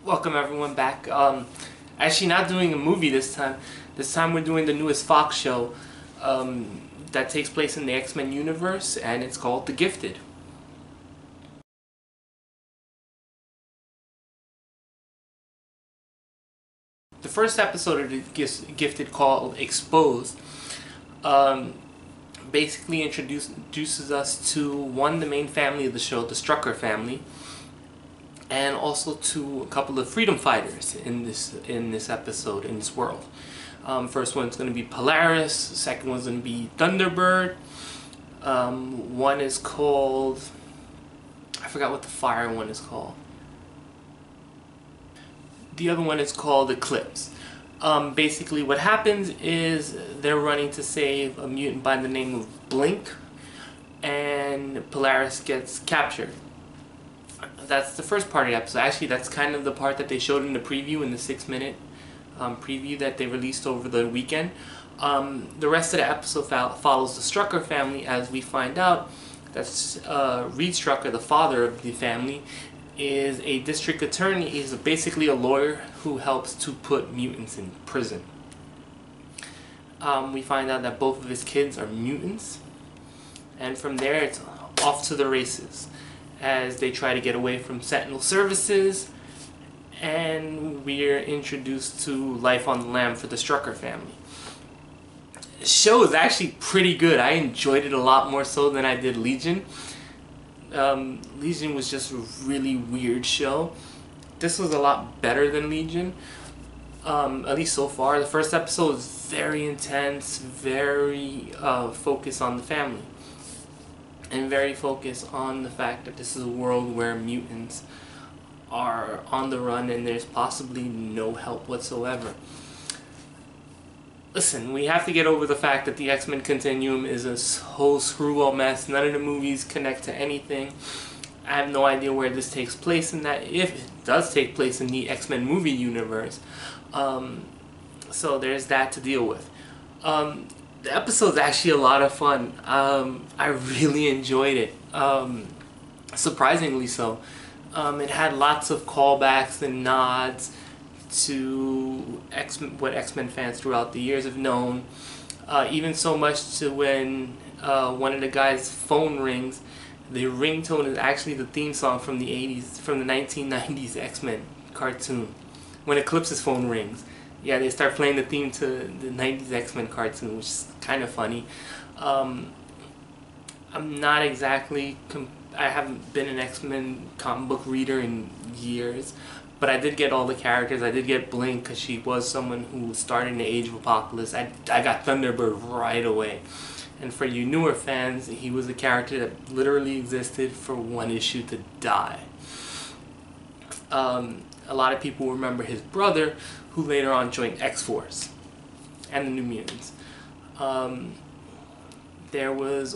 Welcome everyone back. Actually not doing a movie this time. This time we're doing the newest Fox show that takes place in the X-Men universe, and it's called The Gifted. The first episode of The Gifted, called Exposed, basically introduces us to the main family of the show, the Strucker family, and also to a couple of freedom fighters in this episode, in this world. First one's going to be Polaris. Second one's going to be Thunderbird. One is called, I forgot what the fire one is called. The other one is called Eclipse. Basically what happens is they're running to save a mutant by the name of Blink, and Polaris gets captured. That's the first part of the episode. Actually, that's kind of the part that they showed in the preview, in the 6-minute preview that they released over the weekend. The rest of the episode follows the Strucker family, as we find out that Reed Strucker, the father of the family, is a district attorney. He's basically a lawyer who helps to put mutants in prison. We find out that both of his kids are mutants, and from there it's off to the races as they try to get away from Sentinel services, and we're introduced to life on the lam for the Strucker family. The show is actually pretty good. I enjoyed it a lot more so than I did Legion. Legion was just a really weird show. This was a lot better than Legion, at least so far. The first episode is very intense, very focused on the family, and very focused on the fact that this is a world where mutants are on the run and there's possibly no help whatsoever. Listen, we have to get over the fact that the X-Men Continuum is a whole screwball mess. None of the movies connect to anything. I have no idea where this takes place in that, if it does take place in the X-Men movie universe. So there's that to deal with. The episode's actually a lot of fun. I really enjoyed it, surprisingly so. It had lots of callbacks and nods to what X-Men fans throughout the years have known. Even so much to when one of the guys' phone rings, the ringtone is actually the theme song from the 80s, from the 1990s X-Men cartoon. When Eclipse's phone rings, yeah, they start playing the theme to the 90s X-Men cartoon, which is kind of funny. I'm not exactly, I haven't been an X-Men comic book reader in years, but I did get all the characters. I did get Blink because she was someone who started in the Age of Apocalypse. I got Thunderbird right away. And for you newer fans, he was a character that literally existed for one issue to die. A lot of people remember his brother, who later on joined X-Force and the New Mutants. There was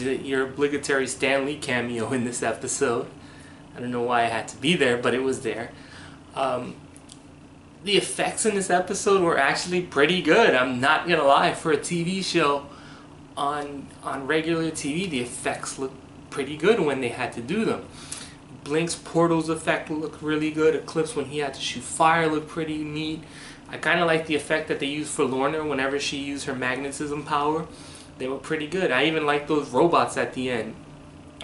your obligatory Stan Lee cameo in this episode. I don't know why it had to be there, but it was there. The effects in this episode were actually pretty good. I'm not gonna lie. For a TV show on regular TV, the effects looked pretty good when they had to do them. Blink's portals effect looked really good. Eclipse, when he had to shoot fire, looked pretty neat. I kind of like the effect that they used for Lorna whenever she used her magnetism power. They were pretty good. I even liked those robots at the end,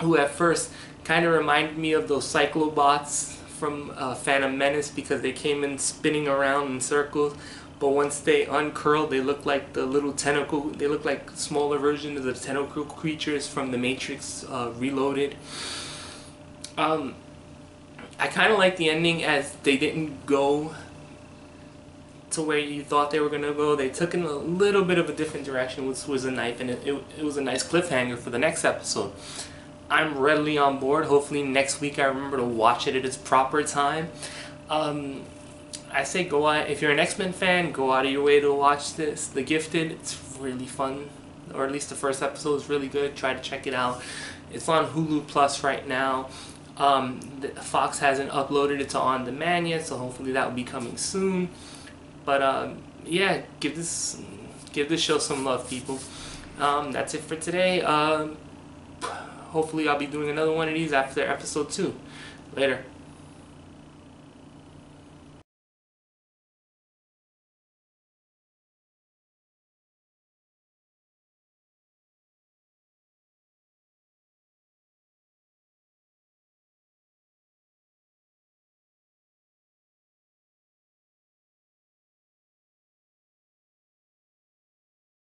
who at first kind of reminded me of those Cyclobots from Phantom Menace, because they came in spinning around in circles, but once they uncurled, they looked like the little tentacle, they looked like smaller versions of the tentacle creatures from the Matrix Reloaded. I kind of like the ending, as they didn't go to where you thought they were going to go. They took in a little bit of a different direction, which was a knife, and it was a nice cliffhanger for the next episode. I'm readily on board. Hopefully next week I remember to watch it at its proper time. I say go out, if you're an X-Men fan, go out of your way to watch this, The Gifted. It's really fun, or at least the first episode is really good. Try to check it out. It's on Hulu Plus right now. Fox hasn't uploaded it to On Demand yet, so hopefully that will be coming soon. But yeah, give this show some love, people. That's it for today. Hopefully I'll be doing another one of these after episode 2. Later.